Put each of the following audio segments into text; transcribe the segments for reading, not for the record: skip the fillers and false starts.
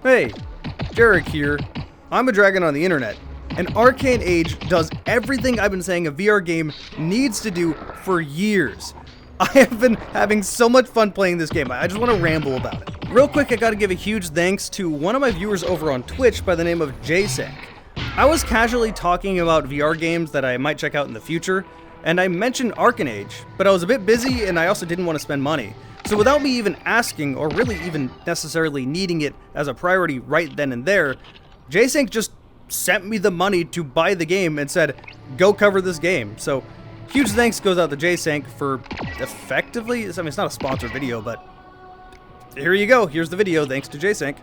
Hey, Jarek here. I'm a dragon on the internet, and Arcane Age does everything I've been saying a VR game needs to do for years. I have been having so much fun playing this game, I just want to ramble about it. Real quick, I gotta give a huge thanks to one of my viewers over on Twitch by the name of Jaysank. I was casually talking about VR games that I might check out in the future, and I mentioned Arken Age, but I was a bit busy and I also didn't want to spend money. So without me even asking, or really even necessarily needing it as a priority right then and there, Jaysank just sent me the money to buy the game and said, go cover this game. So huge thanks goes out to Jaysank for effectively, I mean, it's not a sponsored video, but here you go. Here's the video, thanks to Jaysank.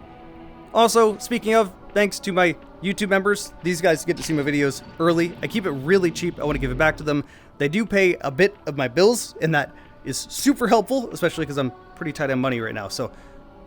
Also, speaking of, thanks to my YouTube members. These guys get to see my videos early. I keep it really cheap. I want to give it back to them. They do pay a bit of my bills, and that is super helpful, especially because I'm pretty tight on money right now. So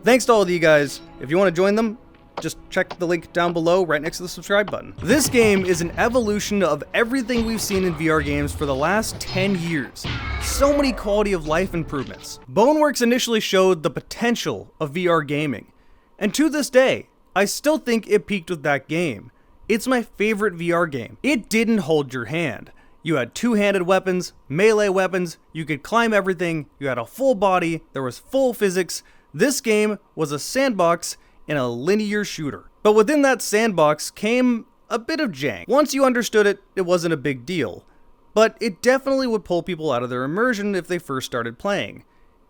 thanks to all of you guys. If you want to join them, just check the link down below right next to the subscribe button. This game is an evolution of everything we've seen in VR games for the last 10 years. So many quality of life improvements. Boneworks initially showed the potential of VR gaming, and to this day, I still think it peaked with that game. It's my favorite VR game. It didn't hold your hand. You had two-handed weapons, melee weapons, you could climb everything, you had a full body, there was full physics. This game was a sandbox in a linear shooter. But within that sandbox came a bit of jank. Once you understood it, it wasn't a big deal. But it definitely would pull people out of their immersion if they first started playing.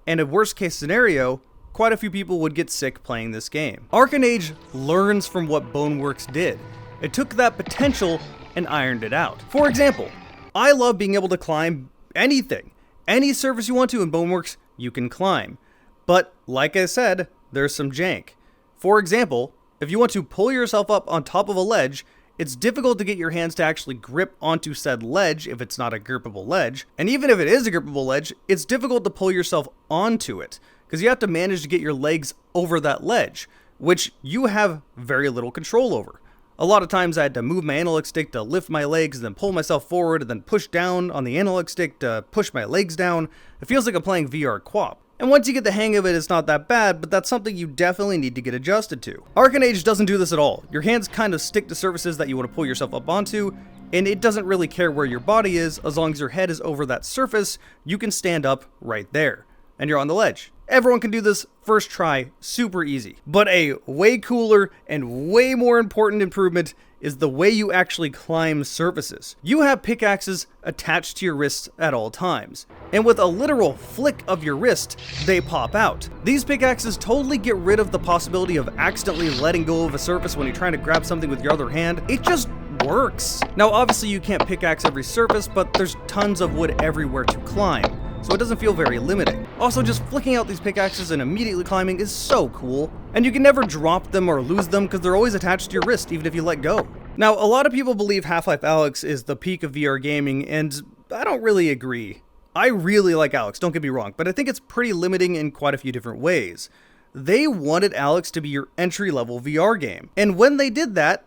And in worst case scenario, quite a few people would get sick playing this game. Arken Age learns from what Boneworks did. It took that potential and ironed it out. For example, I love being able to climb anything. Any surface you want to in Boneworks, you can climb. But like I said, there's some jank. For example, if you want to pull yourself up on top of a ledge, it's difficult to get your hands to actually grip onto said ledge if it's not a grippable ledge. And even if it is a grippable ledge, it's difficult to pull yourself onto it, because you have to manage to get your legs over that ledge, which you have very little control over. A lot of times I had to move my analog stick to lift my legs, and then pull myself forward, and then push down on the analog stick to push my legs down. It feels like I'm playing VR co-op. And once you get the hang of it, it's not that bad, but that's something you definitely need to get adjusted to. Arken Age doesn't do this at all. Your hands kind of stick to surfaces that you want to pull yourself up onto, and it doesn't really care where your body is. As long as your head is over that surface, you can stand up right there, and you're on the ledge. Everyone can do this first try, super easy. But a way cooler and way more important improvement is the way you actually climb surfaces. You have pickaxes attached to your wrists at all times, and with a literal flick of your wrist, they pop out. These pickaxes totally get rid of the possibility of accidentally letting go of a surface when you're trying to grab something with your other hand. It just works. Now obviously you can't pickaxe every surface, but there's tons of wood everywhere to climb, so it doesn't feel very limiting. Also, just flicking out these pickaxes and immediately climbing is so cool. And you can never drop them or lose them because they're always attached to your wrist even if you let go. Now, a lot of people believe Half-Life Alyx is the peak of VR gaming, and I don't really agree. I really like Alyx, don't get me wrong, but I think it's pretty limiting in quite a few different ways. They wanted Alyx to be your entry-level VR game, and when they did that,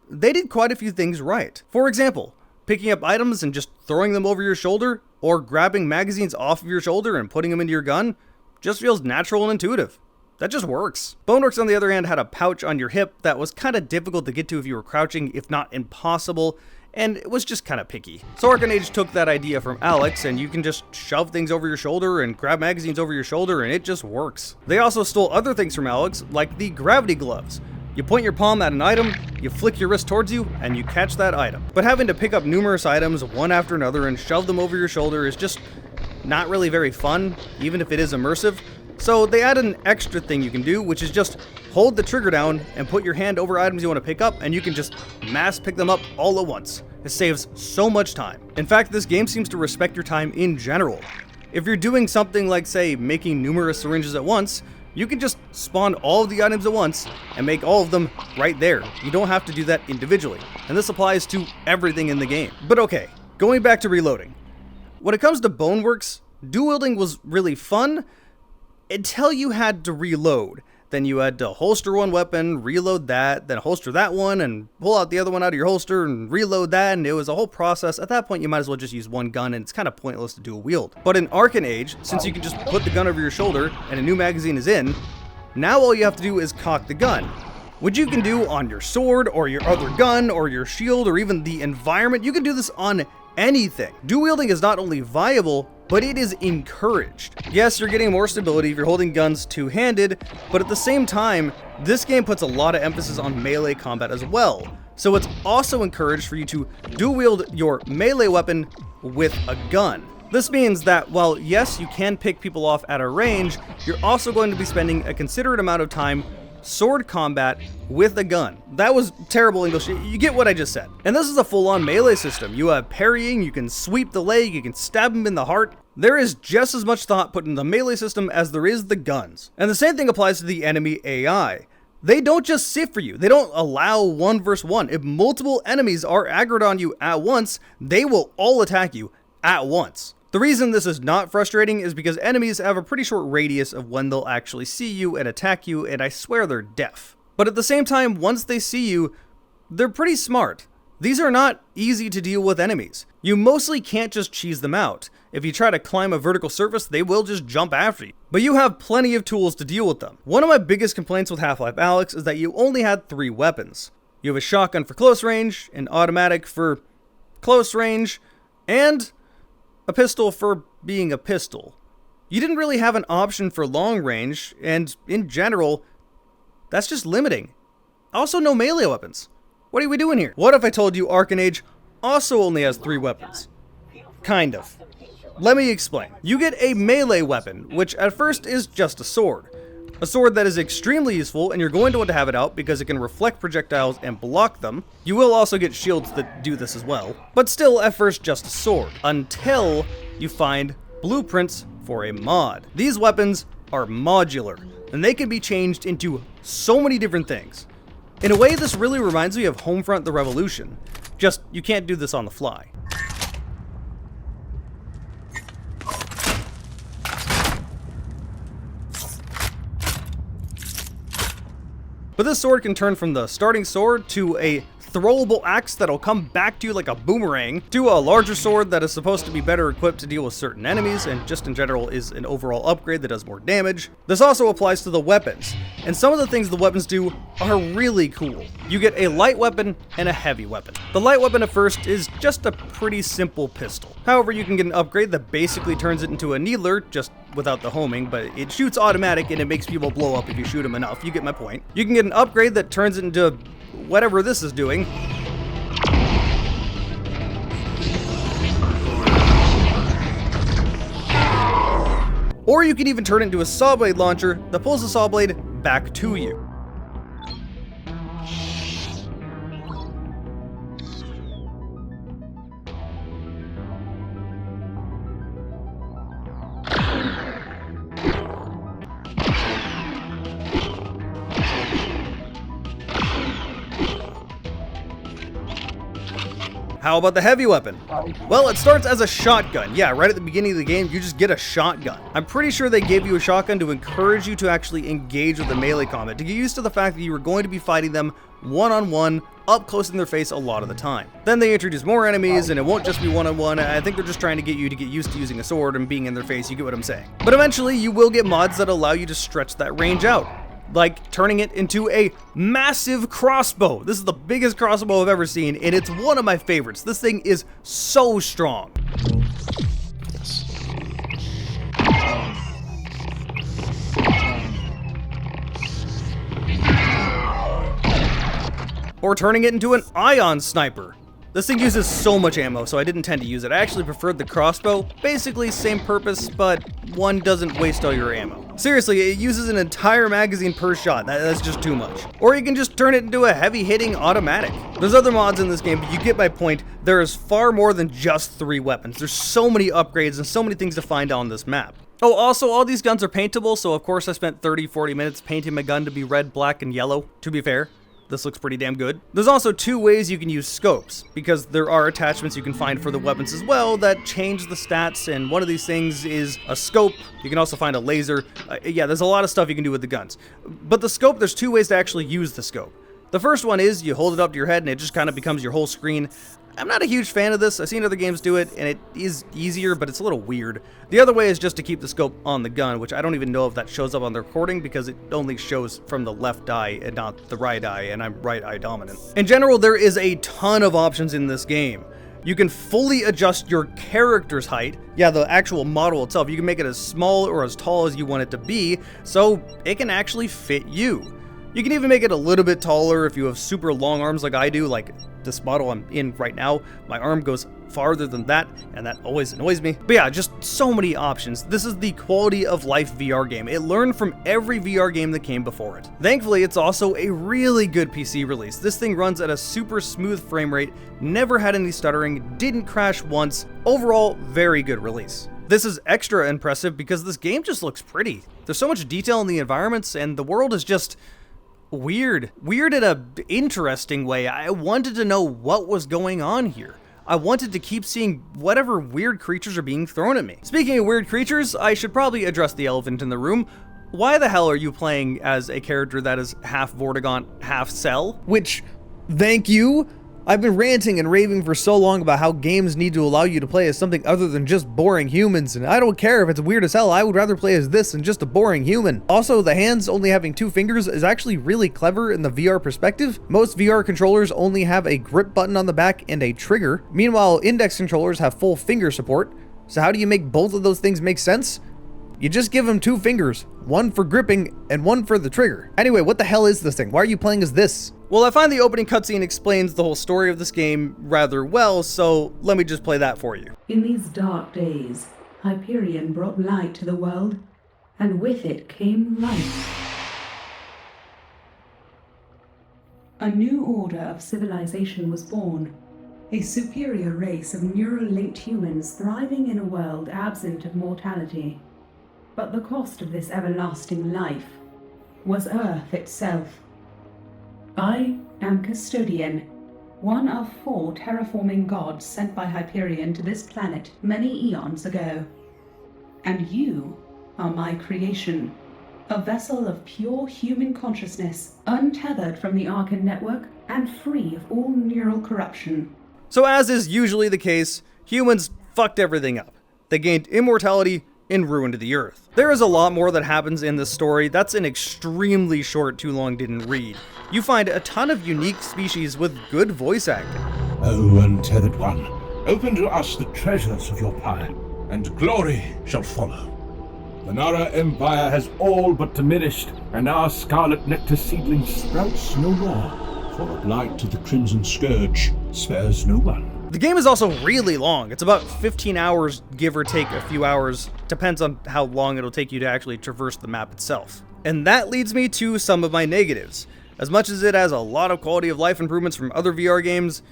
they did quite a few things right. For example, picking up items and just throwing them over your shoulder, or grabbing magazines off of your shoulder and putting them into your gun, just feels natural and intuitive. That just works. Boneworks, on the other hand, had a pouch on your hip that was kind of difficult to get to if you were crouching, if not impossible, and it was just kind of picky. So Arken Age took that idea from Alyx, and you can just shove things over your shoulder and grab magazines over your shoulder, and it just works. They also stole other things from Alyx, like the gravity gloves. You point your palm at an item, you flick your wrist towards you, and you catch that item. But having to pick up numerous items one after another and shove them over your shoulder is just not really very fun, even if it is immersive. So they added an extra thing you can do, which is just hold the trigger down and put your hand over items you want to pick up, and you can just mass pick them up all at once. It saves so much time. In fact, this game seems to respect your time in general. If you're doing something like, say, making numerous syringes at once, you can just spawn all of the items at once and make all of them right there. You don't have to do that individually. And this applies to everything in the game. But okay, going back to reloading. When it comes to Boneworks, dual wielding was really fun until you had to reload. Then you had to holster one weapon, reload that, then holster that one, and pull out the other one out of your holster and reload that, and it was a whole process. At that point, you might as well just use one gun, and it's kind of pointless to dual wield. But in Arken Age, since you can just put the gun over your shoulder and a new magazine is in, now all you have to do is cock the gun. which you can do on your sword or your other gun or your shield or even the environment. You can do this on anything. Dual wielding is not only viable, but it is encouraged. Yes, you're getting more stability if you're holding guns two-handed, but at the same time, this game puts a lot of emphasis on melee combat as well. So it's also encouraged for you to dual wield your melee weapon with a gun. This means that while yes, you can pick people off at a range, you're also going to be spending a considerate amount of time sword combat with a gun. That was terrible English. You get what I just said. And this is a full-on melee system. You have parrying, you can sweep the leg, you can stab him in the heart. There is just as much thought put in the melee system as there is the guns. And the same thing applies to the enemy AI. They don't just sit for you. They don't allow 1 versus 1. If multiple enemies are aggroed on you at once, they will all attack you at once. The reason this is not frustrating is because enemies have a pretty short radius of when they'll actually see you and attack you, and I swear they're deaf. But at the same time, once they see you, they're pretty smart. These are not easy to deal with enemies. You mostly can't just cheese them out. If you try to climb a vertical surface, they will just jump after you. But you have plenty of tools to deal with them. One of my biggest complaints with Half-Life Alyx is that you only had 3 weapons. You have a shotgun for close range, an automatic for close range, and a pistol for being a pistol. You didn't really have an option for long range, and in general, that's just limiting. Also, no melee weapons. What are we doing here? What if I told you Arken Age also only has 3 weapons? Kind of. Let me explain. You get a melee weapon, which at first is just a sword. A sword that is extremely useful, and you're going to want to have it out because it can reflect projectiles and block them. You will also get shields that do this as well, but still at first just a sword, until you find blueprints for a mod. These weapons are modular, and they can be changed into so many different things. In a way, this really reminds me of Homefront: The Revolution, just you can't do this on the fly. But this sword can turn from the starting sword to a throwable axe that'll come back to you like a boomerang, to a larger sword that is supposed to be better equipped to deal with certain enemies, and just in general is an overall upgrade that does more damage. This also applies to the weapons, and some of the things the weapons do are really cool. You get a light weapon and a heavy weapon. The light weapon at first is just a pretty simple pistol. However, you can get an upgrade that basically turns it into a needler, just without the homing, but it shoots automatic and it makes people blow up if you shoot them enough. You get my point. You can get an upgrade that turns it into whatever this is doing. Or you can even turn it into a saw blade launcher that pulls the saw blade back to you. How about the heavy weapon? Well, it starts as a shotgun. Yeah, right at the beginning of the game, you just get a shotgun. I'm pretty sure they gave you a shotgun to encourage you to actually engage with the melee combat, to get used to the fact that you were going to be fighting them one-on-one, up close in their face a lot of the time. Then they introduce more enemies, and it won't just be one-on-one. I think they're just trying to get you to get used to using a sword and being in their face. You get what I'm saying. But eventually, you will get mods that allow you to stretch that range out, like turning it into a massive crossbow. This is the biggest crossbow I've ever seen, and it's one of my favorites. This thing is so strong. Or turning it into an ion sniper. This thing uses so much ammo, so I didn't tend to use it. I actually preferred the crossbow. Basically, same purpose, but one doesn't waste all your ammo. Seriously, it uses an entire magazine per shot. That's just too much. Or you can just turn it into a heavy-hitting automatic. There's other mods in this game, but you get my point. There is far more than just 3 weapons. There's so many upgrades and so many things to find on this map. Oh, also, all these guns are paintable, so of course I spent 30-40 minutes painting my gun to be red, black, and yellow, to be fair. This looks pretty damn good. There's also 2 ways you can use scopes, because there are attachments you can find for the weapons as well that change the stats, and one of these things is a scope. You can also find a laser. Yeah, there's a lot of stuff you can do with the guns. But the scope, there's 2 ways to actually use the scope. The first one is you hold it up to your head and it just kind of becomes your whole screen. I'm not a huge fan of this. I've seen other games do it, and it is easier, but it's a little weird. The other way is just to keep the scope on the gun, which I don't even know if that shows up on the recording because it only shows from the left eye and not the right eye, and I'm right eye dominant. In general, there is a ton of options in this game. You can fully adjust your character's height. Yeah, the actual model itself. You can make it as small or as tall as you want it to be, so it can actually fit you. You can even make it a little bit taller if you have super long arms like I do, like this model I'm in right now. My arm goes farther than that, and that always annoys me. But yeah, just so many options. This is the quality of life VR game. It learned from every VR game that came before it. Thankfully, it's also a really good PC release. This thing runs at a super smooth frame rate, never had any stuttering, didn't crash once. Overall, very good release. This is extra impressive because this game just looks pretty. There's so much detail in the environments, and the world is just weird in a interesting way. I wanted to know what was going on here. I wanted to keep seeing whatever weird creatures are being thrown at me. Speaking of weird creatures, I should probably address the elephant in the room. Why the hell are you playing as a character that is half Vortigaunt, half Cell? Which, thank you. I've been ranting and raving for so long about how games need to allow you to play as something other than just boring humans, and I don't care if it's weird as hell, I would rather play as this than just a boring human. Also, the hands only having 2 fingers is actually really clever in the VR perspective. Most VR controllers only have a grip button on the back and a trigger. Meanwhile, index controllers have full finger support. So how do you make both of those things make sense? You just give them 2 fingers, one for gripping and one for the trigger. Anyway, what the hell is this thing? Why are you playing as this? Well, I find the opening cutscene explains the whole story of this game rather well, so let me just play that for you. In these dark days, Hyperion brought light to the world, and with it came life. A new order of civilization was born, a superior race of neural-linked humans thriving in a world absent of mortality. But the cost of this everlasting life was Earth itself. I am Custodian, one of 4 terraforming gods sent by Hyperion to this planet many eons ago. And you are my creation, a vessel of pure human consciousness, untethered from the Arken network and free of all neural corruption. So as is usually the case, humans fucked everything up. They gained immortality and ruined the Earth. There is a lot more that happens in this story. That's an extremely short Too Long Didn't Read. You find a ton of unique species with good voice acting. O untethered one, open to us the treasures of your power, and glory shall follow. The Nara Empire has all but diminished, and our scarlet nectar seedling sprouts no more, for the blight of the Crimson Scourge spares no one. The game is also really long. It's about 15 hours, give or take a few hours. Depends on how long it'll take you to actually traverse the map itself. And that leads me to some of my negatives. As much as it has a lot of quality of life improvements from other VR games,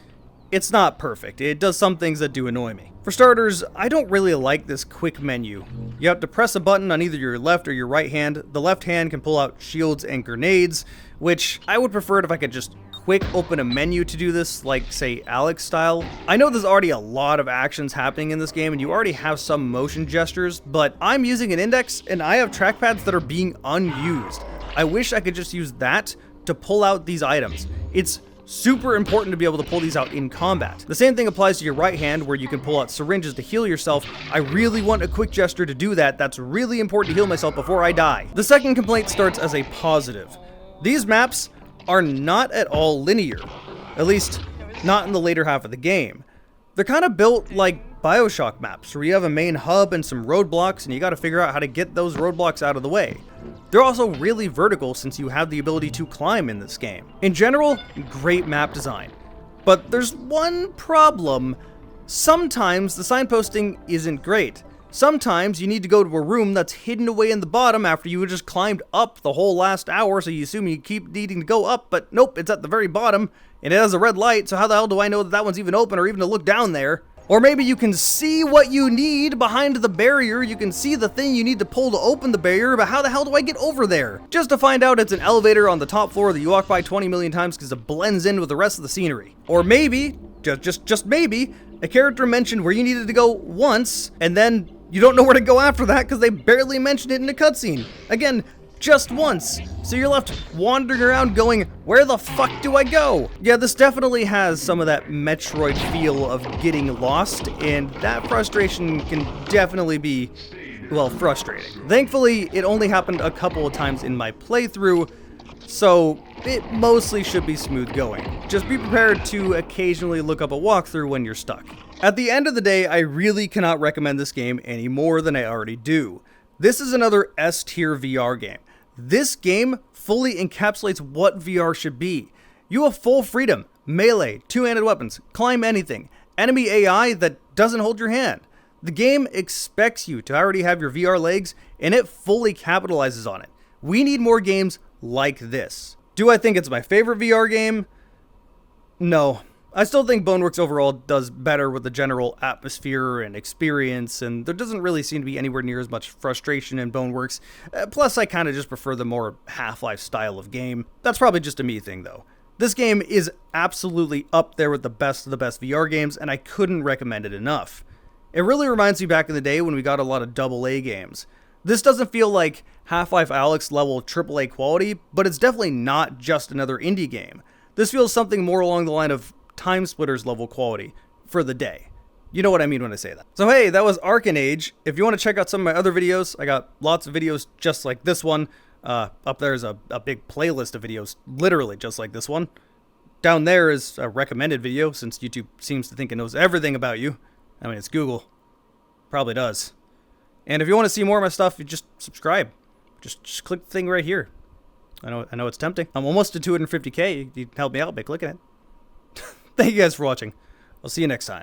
it's not perfect. It does some things that do annoy me. For starters, I don't really like this quick menu. You have to press a button on either your left or your right hand. The left hand can pull out shields and grenades, which I would prefer it if I could just quick open a menu to do this, like, say, Alex style. I know there's already a lot of actions happening in this game, and you already have some motion gestures, but I'm using an index, and I have trackpads that are being unused. I wish I could just use that to pull out these items. It's super important to be able to pull these out in combat. The same thing applies to your right hand, where you can pull out syringes to heal yourself. I really want a quick gesture to do that. That's really important to heal myself before I die. The second complaint starts as a positive. These maps are not at all linear, at least not in the later half of the game. They're kind of built like BioShock maps, where you have a main hub and some roadblocks, and you got to figure out how to get those roadblocks out of the way. They're also really vertical, since you have the ability to climb in this game. In general, great map design. But there's one problem. Sometimes the signposting isn't great. Sometimes you need to go to a room that's hidden away in the bottom after you just climbed up the whole last hour, so you assume you keep needing to go up, but nope, it's at the very bottom, and it has a red light, so how the hell do I know that that one's even open or even to look down there? Or maybe you can see what you need behind the barrier, you can see the thing you need to pull to open the barrier, but how the hell do I get over there? Just to find out it's an elevator on the top floor that you walk by 20 million times because it blends in with the rest of the scenery. Or maybe, just maybe, a character mentioned where you needed to go once, and then you don't know where to go after that because they barely mentioned it in a cutscene. Again, just once. So you're left wandering around going, where the fuck do I go? Yeah, this definitely has some of that Metroid feel of getting lost, and that frustration can definitely be, well, frustrating. Thankfully, it only happened a couple of times in my playthrough, so it mostly should be smooth going. Just be prepared to occasionally look up a walkthrough when you're stuck. At the end of the day, I really cannot recommend this game any more than I already do. This is another S-tier VR game. This game fully encapsulates what VR should be. You have full freedom, melee, two-handed weapons, climb anything, enemy AI that doesn't hold your hand. The game expects you to already have your VR legs, and it fully capitalizes on it. We need more games like this. Do I think it's my favorite VR game? No. I still think Boneworks overall does better with the general atmosphere and experience, and there doesn't really seem to be anywhere near as much frustration in Boneworks. Plus, I kind of just prefer the more Half-Life style of game. That's probably just a me thing, though. This game is absolutely up there with the best of the best VR games, and I couldn't recommend it enough. It really reminds me back in the day when we got a lot of AA games. This doesn't feel like Half-Life Alyx level AAA quality, but it's definitely not just another indie game. This feels something more along the line of Time Splitters level quality for the day. You know what I mean when I say that. So hey, that was Arken Age. If you want to check out some of my other videos, I got lots of videos just like this one. Up there is a big playlist of videos literally just like this one. Down there is a recommended video, since YouTube seems to think it knows everything about you. I mean, it's Google. Probably does. And if you want to see more of my stuff, you just subscribe. Just click the thing right here. I know it's tempting. I'm almost to 250K. You can help me out by clicking it. Thank you guys for watching. I'll see you next time.